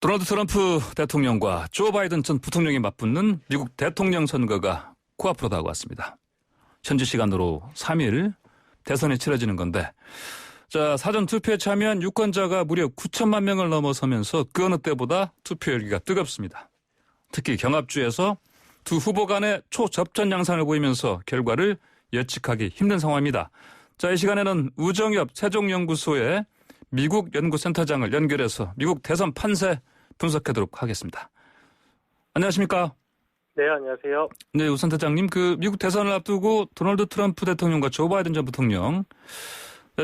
도널드 트럼프 대통령과 조 바이든 전 부통령이 맞붙는 미국 대통령 선거가 코앞으로 다가왔습니다. 현지 시간으로 3일 대선이 치러지는 건데, 사전 투표에 참여한 유권자가 무려 9천만 명을 넘어서면서 그 어느 때보다 투표 열기가 뜨겁습니다. 특히 경합주에서 두 후보 간의 초접전 양상을 보이면서 결과를 예측하기 힘든 상황입니다. 이 시간에는 우정엽 세종연구소의 미국 연구센터장을 연결해서 미국 대선 판세 분석하도록 하겠습니다. 안녕하십니까? 네, 안녕하세요. 네, 우 센터장님, 미국 대선을 앞두고 도널드 트럼프 대통령과 조 바이든 전 부통령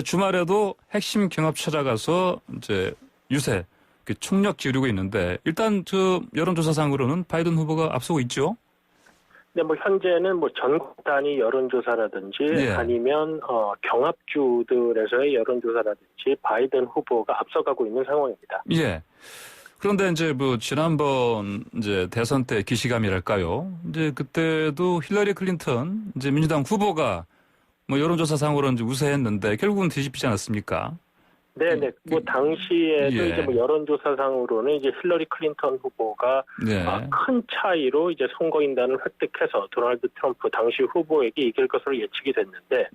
주말에도 핵심 경합 찾아가서 유세 총력 기울이고 있는데, 일단 여론조사상으로는 바이든 후보가 앞서고 있죠? 네, 현재는 전국 단위 여론조사라든지 아니면 경합주들에서의 여론조사라든지 바이든 후보가 앞서가고 있는 상황입니다. 예. 그런데 지난번 대선 때 기시감이랄까요? 그때도 힐러리 클린턴 민주당 후보가 여론조사상으로 우세했는데 결국은 뒤집히지 않았습니까? 네네. 당시에도 여론조사상으로는 힐러리 클린턴 후보가 큰 차이로 선거인단을 획득해서 도널드 트럼프 당시 후보에게 이길 것으로 예측이 됐는데,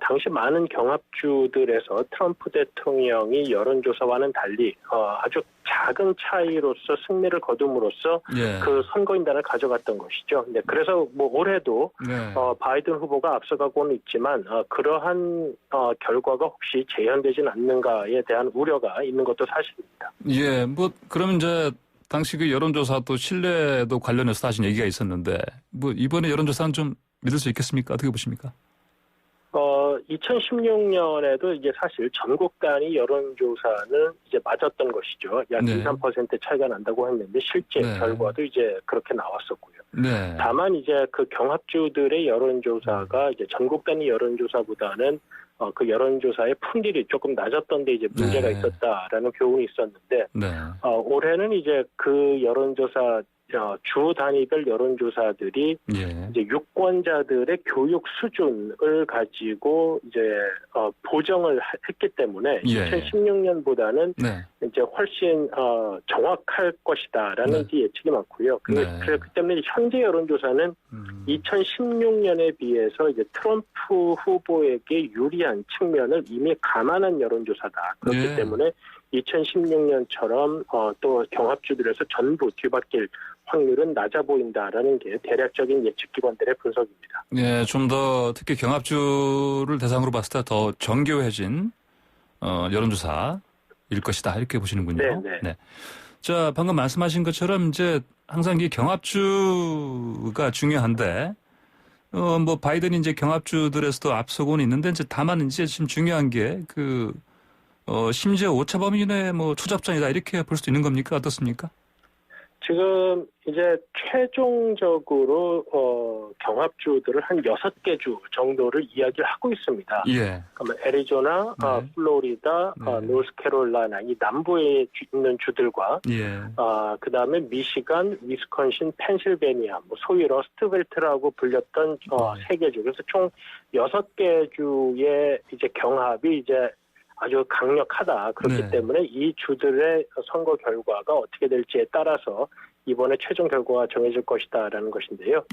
당시 많은 경합주들에서 트럼프 대통령이 여론조사와는 달리 아주 작은 차이로서 승리를 거둠으로써 그 선거인단을 가져갔던 것이죠. 네, 그래서 올해도 바이든 후보가 앞서가고는 있지만 그러한 결과가 혹시 재현되진 않는가에 대한 우려가 있는 것도 사실입니다. 예, 그러면 당시 그 여론조사 또 신뢰도 관련해서 하신 얘기가 있었는데 이번에 여론조사는 좀 믿을 수 있겠습니까? 어떻게 보십니까? 2016년에도 사실 전국 단위 여론조사는 맞았던 것이죠. 약 2, 3% 차이가 난다고 했는데 실제 결과도 그렇게 나왔었고요. 다만 그 경합주들의 여론조사가 전국 단위 여론조사보다는 그 여론조사의 품질이 조금 낮았던 데 문제가 있었다라는 교훈이 있었는데, 올해는 그 여론조사 주 단위별 여론조사들이 유권자들의 교육 수준을 가지고 보정을 했기 때문에 2016년보다는 훨씬 정확할 것이다라는 예측이 많고요. 그렇기 때문에 현재 여론조사는 2016년에 비해서 트럼프 후보에게 유리한 측면을 이미 감안한 여론조사다. 그렇기 때문에 2016년처럼 또 경합주들에서 전부 뒤바뀔 확률은 낮아 보인다라는 게 대략적인 예측 기관들의 분석입니다. 네, 좀 더 특히 경합주를 대상으로 봤을 때 더 정교해진 여론조사일 것이다, 이렇게 보시는군요. 네. 방금 말씀하신 것처럼 항상 이 경합주가 중요한데 바이든이 경합주들에서도 앞서고는 있는데 다만 지금 중요한 게 심지어 오차 범위 내 초접전이다, 이렇게 볼 수도 있는 겁니까? 어떻습니까? 지금 최종적으로 경합주들을 한 6개 주 정도를 이야기를 하고 있습니다. 그러면 애리조나, 플로리다, 노스캐롤라이나 이 남부에 있는 주들과 그다음에 미시간, 위스콘신, 펜실베니아, 소위 러스트벨트라고 불렸던 3개 주. 그래서 총 6개 주의 경합이 아주 강력하다. 그렇기 때문에 이 주들의 선거 결과가 어떻게 될지에 따라서 이번에 최종 결과가 정해질 것이다라는 것인데요.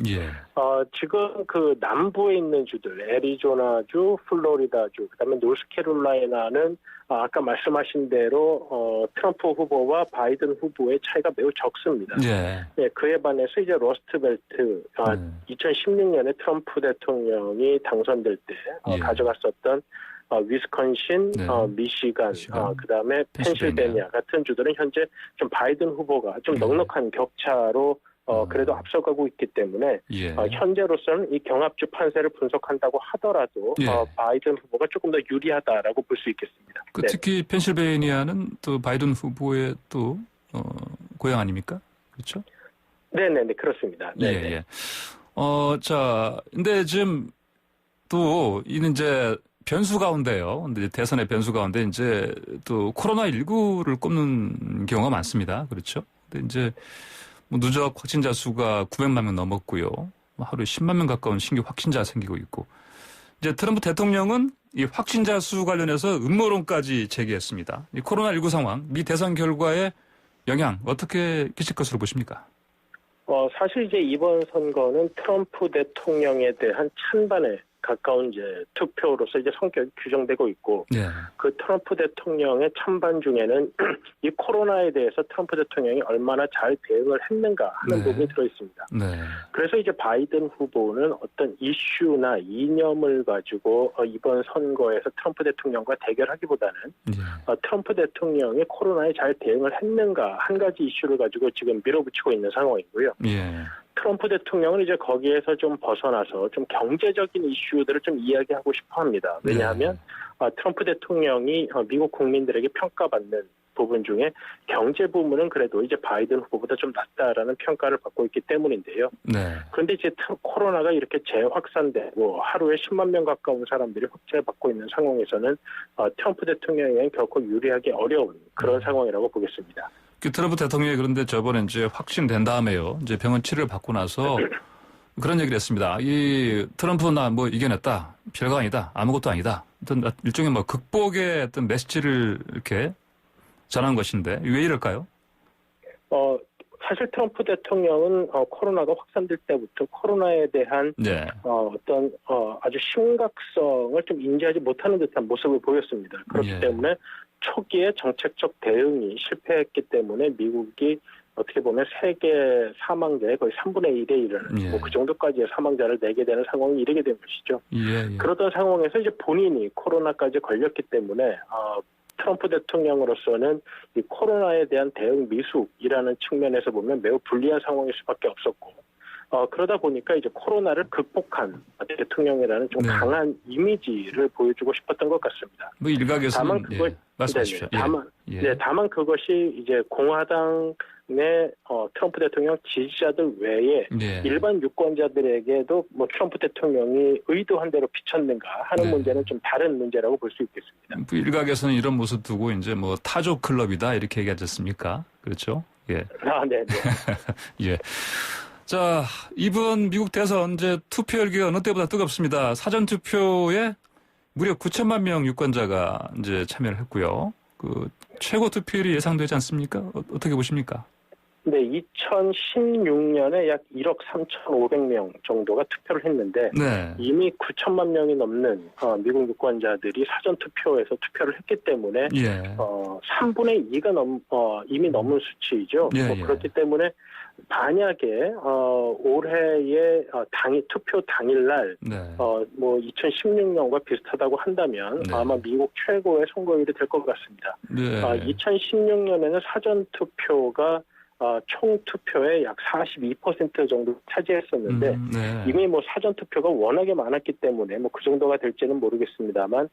지금 남부에 있는 주들, 애리조나주, 플로리다주, 그다음에 노스캐롤라이나는 아까 말씀하신 대로 트럼프 후보와 바이든 후보의 차이가 매우 적습니다. 그에 반해서 러스트벨트, 2016년에 트럼프 대통령이 당선될 때 가져갔었던 위스콘신, 미시간, 그다음에 펜실베니아 같은 주들은 현재 좀 바이든 후보가 좀 넉넉한 격차로 그래도 앞서가고 있기 때문에 현재로서는 이 경합주 판세를 분석한다고 하더라도 바이든 후보가 조금 더 유리하다라고 볼 수 있겠습니다. 특히 펜실베니아는 또 바이든 후보의 또 고향 아닙니까? 그렇죠? 네네네, 그렇습니다. 근데 지금 또 이는 변수 가운데요. 근데 대선의 변수 가운데 또 코로나19를 꼽는 경우가 많습니다. 그렇죠? 근데 누적 확진자 수가 900만 명 넘었고요. 하루에 10만 명 가까운 신규 확진자 생기고 있고. 트럼프 대통령은 이 확진자 수 관련해서 음모론까지 제기했습니다. 이 코로나19 상황, 미 대선 결과에 영향 어떻게 끼칠 것으로 보십니까? 사실 이제 이번 선거는 트럼프 대통령에 대한 찬반에 가까운 이제 투표로서 이제 성격이 규정되고 있고, 네. 그 트럼프 대통령의 찬반 중에는 이 코로나에 대해서 트럼프 대통령이 얼마나 잘 대응을 했는가 하는, 네. 부분이 들어 있습니다. 네. 그래서 이제 바이든 후보는 어떤 이슈나 이념을 가지고 이번 선거에서 트럼프 대통령과 대결하기보다는, 네. 트럼프 대통령이 코로나에 잘 대응을 했는가 한 가지 이슈를 가지고 지금 밀어붙이고 있는 상황이고요. 네. 트럼프 대통령은 이제 거기에서 좀 벗어나서 좀 경제적인 이슈들을 좀 이야기하고 싶어 합니다. 왜냐하면 트럼프 대통령이 미국 국민들에게 평가받는 부분 중에 경제 부분은 그래도 이제 바이든 후보보다 좀 낫다라는 평가를 받고 있기 때문인데요. 네. 그런데 이제 코로나가 이렇게 재확산되고 하루에 10만 명 가까운 사람들이 확진을 받고 있는 상황에서는 트럼프 대통령에게는 결코 유리하기 어려운 그런 상황이라고 보겠습니다. 트럼프 대통령이 그런데 저번에 이제 확진된 다음에요. 이제 병원 치료를 받고 나서 그런 얘기를 했습니다. 이 트럼프 나 뭐 이겨냈다. 별거 아니다. 아무것도 아니다. 어떤 일종의 뭐 극복의 어떤 메시지를 이렇게 전한 것인데 왜 이럴까요? 사실 트럼프 대통령은 코로나가 확산될 때부터 코로나에 대한, 네. 어떤 아주 심각성을 좀 인지하지 못하는 듯한 모습을 보였습니다. 그렇기, 예. 때문에 초기에 정책적 대응이 실패했기 때문에 미국이 어떻게 보면 세계 사망자의 거의 3분의 1에 이르는, 예. 뭐 그 정도까지의 사망자를 내게 되는 상황이 이르게 된 것이죠. 예, 예. 그러던 상황에서 이제 본인이 코로나까지 걸렸기 때문에 트럼프 대통령으로서는 이 코로나에 대한 대응 미숙이라는 측면에서 보면 매우 불리한 상황일 수밖에 없었고, 그러다 보니까 이제 코로나를 극복한 대통령이라는 좀, 네. 강한 이미지를 보여주고 싶었던 것 같습니다. 뭐 일각에서는, 다만 그걸, 예. 말씀하십시오. 다만 그것이 이제 공화당의 트럼프 대통령 지지자들 외에, 예. 일반 유권자들에게도 뭐 트럼프 대통령이 의도한 대로 비쳤는가 하는, 네. 문제는 좀 다른 문제라고 볼 수 있겠습니다. 뭐 일각에서는 이런 모습 두고 이제 뭐 타조 클럽이다 이렇게 얘기하지 않습니까? 그렇죠? 예. 네. 예. 자, 이번 미국 대선 이제 투표 열기가 어느 때보다 뜨겁습니다. 사전 투표에 무려 9천만 명 유권자가 이제 참여를 했고요. 그 최고 투표율이 예상되지 않습니까? 어떻게 보십니까? 네, 2016년에 약 1억 3,500명 정도가 투표를 했는데, 네. 이미 9천만 명이 넘는 미국 유권자들이 사전 투표에서 투표를 했기 때문에, 예. 3분의 2가 이미 넘은 수치이죠. 예, 예. 그렇기 때문에 만약에 올해의 투표 당일날, 네. 뭐 2016년과 비슷하다고 한다면, 네. 아마 미국 최고의 선거율이 될 것 같습니다. 네. 2016년에는 사전 투표가 총 투표의 약 42% 정도 차지했었는데, 네. 이미 뭐 사전 투표가 워낙에 많았기 때문에 뭐 그 정도가 될지는 모르겠습니다만,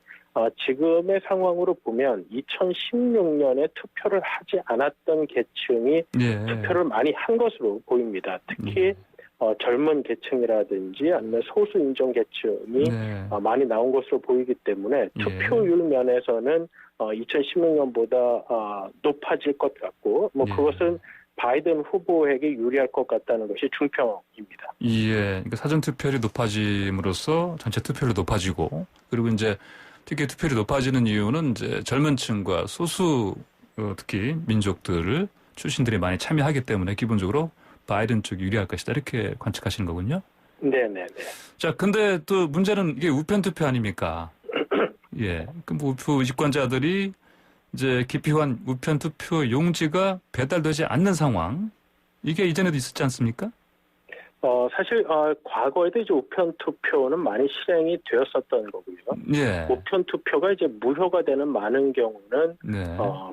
지금의 상황으로 보면 2016년에 투표를 하지 않았던 계층이, 네. 투표를 많이 한 것으로 보입니다. 특히 젊은 계층이라든지 아니면 소수 인종 계층이, 네. 많이 나온 것으로 보이기 때문에 투표율 면에서는 2016년보다 높아질 것 같고, 뭐, 네. 그것은 바이든 후보에게 유리할 것 같다는 것이 중평입니다. 예, 그러니까 사전 투표율이 높아짐으로써 전체 투표율이 높아지고, 그리고 이제 특히 투표율이 높아지는 이유는 이제 젊은 층과 소수 특히 민족들 출신들이 많이 참여하기 때문에 기본적으로 바이든 쪽이 유리할 것이다 이렇게 관측하시는 거군요. 네네네. 자, 근데 또 문제는 이게 우편 투표 아닙니까? 예, 그 우표 유권자들이 이제 기피한 우편 투표 용지가 배달되지 않는 상황, 이게 이전에도 있었지 않습니까? 사실 과거에도 이제 우편 투표는 많이 실행이 되었었던 거고요. 예. 우편 투표가 이제 무효가 되는 많은 경우는, 네.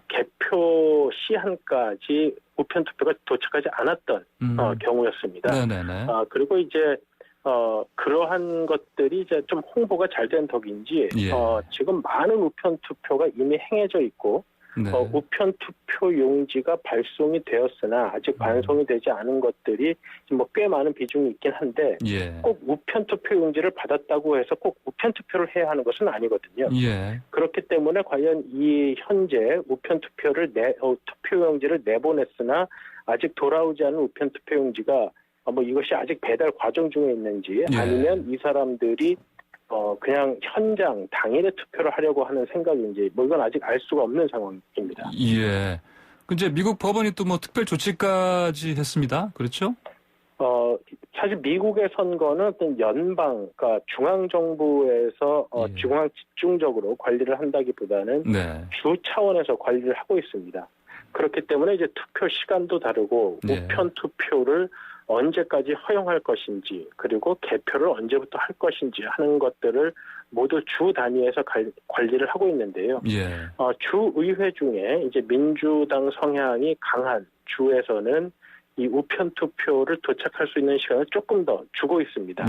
개표 시한까지 우편 투표가 도착하지 않았던 경우였습니다. 네네네. 그리고 이제 그러한 것들이 이제 좀 홍보가 잘 된 덕인지, 예. 지금 많은 우편 투표가 이미 행해져 있고, 네. 우편 투표 용지가 발송이 되었으나 아직 반송이 되지 않은 것들이 뭐 꽤 많은 비중이 있긴 한데, 예. 꼭 우편 투표 용지를 받았다고 해서 꼭 우편 투표를 해야 하는 것은 아니거든요. 예. 그렇기 때문에 과연 이 현재 우편 투표를 투표 용지를 내보냈으나 아직 돌아오지 않은 우편 투표 용지가 뭐 이것이 아직 배달 과정 중에 있는지, 예. 아니면 이 사람들이 그냥 현장 당일에 투표를 하려고 하는 생각인지, 뭐 이건 아직 알 수가 없는 상황입니다. 예. 근데 미국 법원이 또 뭐 특별 조치까지 했습니다. 그렇죠? 사실 미국의 선거는 어떤 그러니까 중앙정부에서 중앙 집중적으로 관리를 한다기보다는 네. 주 차원에서 관리를 하고 있습니다. 그렇기 때문에 이제 투표 시간도 다르고 우편 투표를 언제까지 허용할 것인지 그리고 개표를 언제부터 할 것인지 하는 것들을 모두 주 단위에서 관리를 하고 있는데요. 주 의회 중에 이제 민주당 성향이 강한 주에서는 이 우편 투표를 도착할 수 있는 시간을 조금 더 주고 있습니다.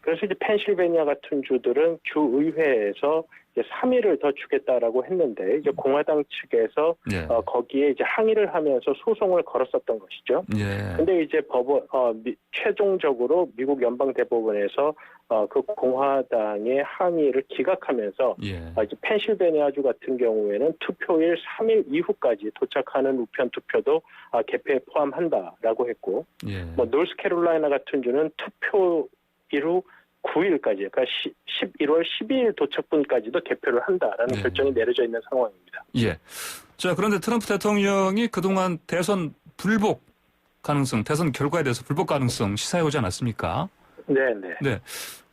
그래서 이제 펜실베니아 같은 주들은 주 의회에서 이제 3일을 더 주겠다라고 했는데 이제 공화당 측에서 거기에 이제 항의를 하면서 소송을 걸었었던 것이죠. 근데 이제 법원 최종적으로 미국 연방 대법원에서 그 공화당의 항의를 기각하면서 이제 펜실베니아주 같은 경우에는 투표일 3일 이후까지 도착하는 우편 투표도 개표에 포함한다라고 했고, 뭐 노스캐롤라이나 같은 주는 투표 이후 9일까지, 그러니까 11월 12일 도착분까지도 개표를 한다라는 결정이 내려져 있는 상황입니다. 자, 그런데 트럼프 대통령이 그동안 대선 불복 가능성, 대선 결과에 대해서 불복 가능성 시사해 오지 않았습니까? 네.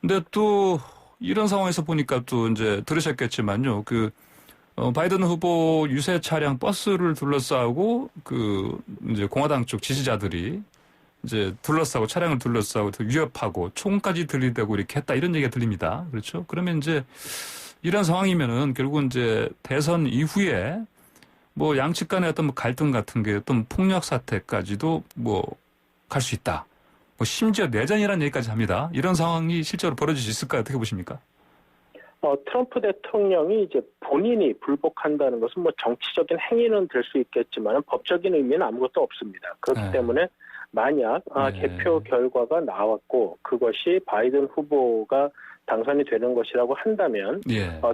근데 또 이런 상황에서 보니까 또 이제 들으셨겠지만요. 바이든 후보 유세 차량 버스를 둘러싸고 이제 공화당 쪽 지지자들이 이제 차량을 둘러싸고 위협하고 총까지 들이대고 이렇게 했다 이런 얘기가 들립니다. 그렇죠? 그러면 이제 이런 상황이면은 결국은 이제 대선 이후에 뭐 양측 간의 어떤 갈등 같은 게 어떤 폭력 사태까지도 뭐 갈 수 있다. 뭐 심지어 내전이라는 얘기까지 합니다. 이런 상황이 실제로 벌어질 수 있을까요? 어떻게 보십니까? 트럼프 대통령이 이제 본인이 불복한다는 것은 뭐 정치적인 행위는 될 수 있겠지만 법적인 의미는 아무것도 없습니다. 그렇기 때문에 만약 개표 결과가 나왔고 그것이 바이든 후보가 당선이 되는 것이라고 한다면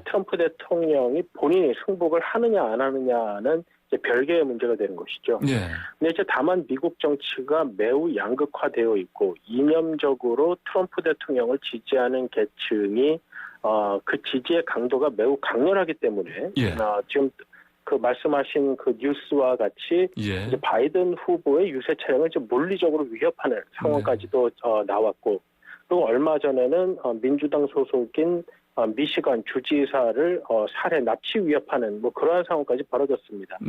트럼프 대통령이 본인이 승복을 하느냐 안 하느냐는 이제 별개의 문제가 되는 것이죠. 근데 이제 다만 미국 정치가 매우 양극화되어 있고 이념적으로 트럼프 대통령을 지지하는 계층이 그 지지의 강도가 매우 강렬하기 때문에 지금 말씀하신 그 뉴스와 같이 이제 바이든 후보의 유세 차량을 좀 물리적으로 위협하는 상황까지도 나왔고, 그리고 얼마 전에는 민주당 소속인 미시간 주지사를 살해 납치 위협하는 뭐 그러한 상황까지 벌어졌습니다.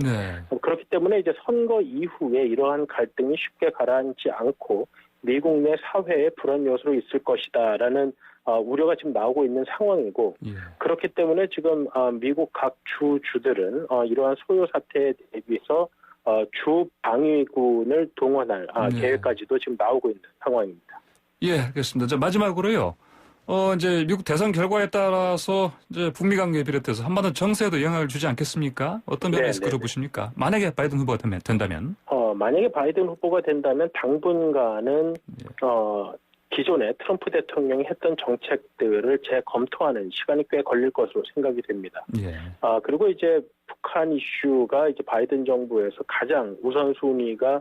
그렇기 때문에 이제 선거 이후에 이러한 갈등이 쉽게 가라앉지 않고 미국 내 사회에 불안 요소로 있을 것이다라는 우려가 지금 나오고 있는 상황이고, 그렇기 때문에 지금 미국 각 주들은 이러한 소요 사태에 대비해서 주 방위군을 동원할 계획까지도 지금 나오고 있는 상황입니다. 알겠습니다. 자, 마지막으로요. 이제 미국 대선 결과에 따라서 이제 북미 관계에 비롯해서 한반도 정세에도 영향을 주지 않겠습니까? 어떤 면에서 그러 보십니까? 만약에 바이든 후보가 된다면? 만약에 바이든 후보가 된다면 당분간은 기존에 트럼프 대통령이 했던 정책들을 재검토하는 시간이 꽤 걸릴 것으로 생각이 됩니다. 그리고 이제 북한 이슈가 이제 바이든 정부에서 가장 우선순위가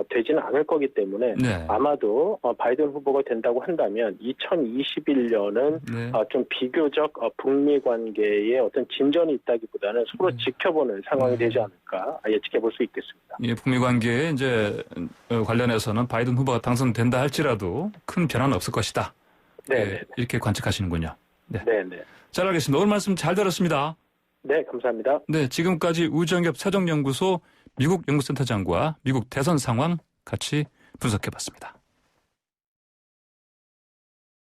되지는 않을 거기 때문에 아마도 바이든 후보가 된다고 한다면 2021년은 좀 비교적 북미 관계에 어떤 진전이 있다기보다는 서로 지켜보는 상황이 되지 않을까 예측해 볼 수 있겠습니다. 북미 관계에 이제 관련해서는 바이든 후보가 당선된다 할지라도 큰 변화는 없을 것이다. 이렇게 관측하시는군요. 잘 알겠습니다. 오늘 말씀 잘 들었습니다. 네, 감사합니다. 지금까지 우정엽 세종연구소 미국 연구센터장과 미국 대선 상황 같이 분석해봤습니다.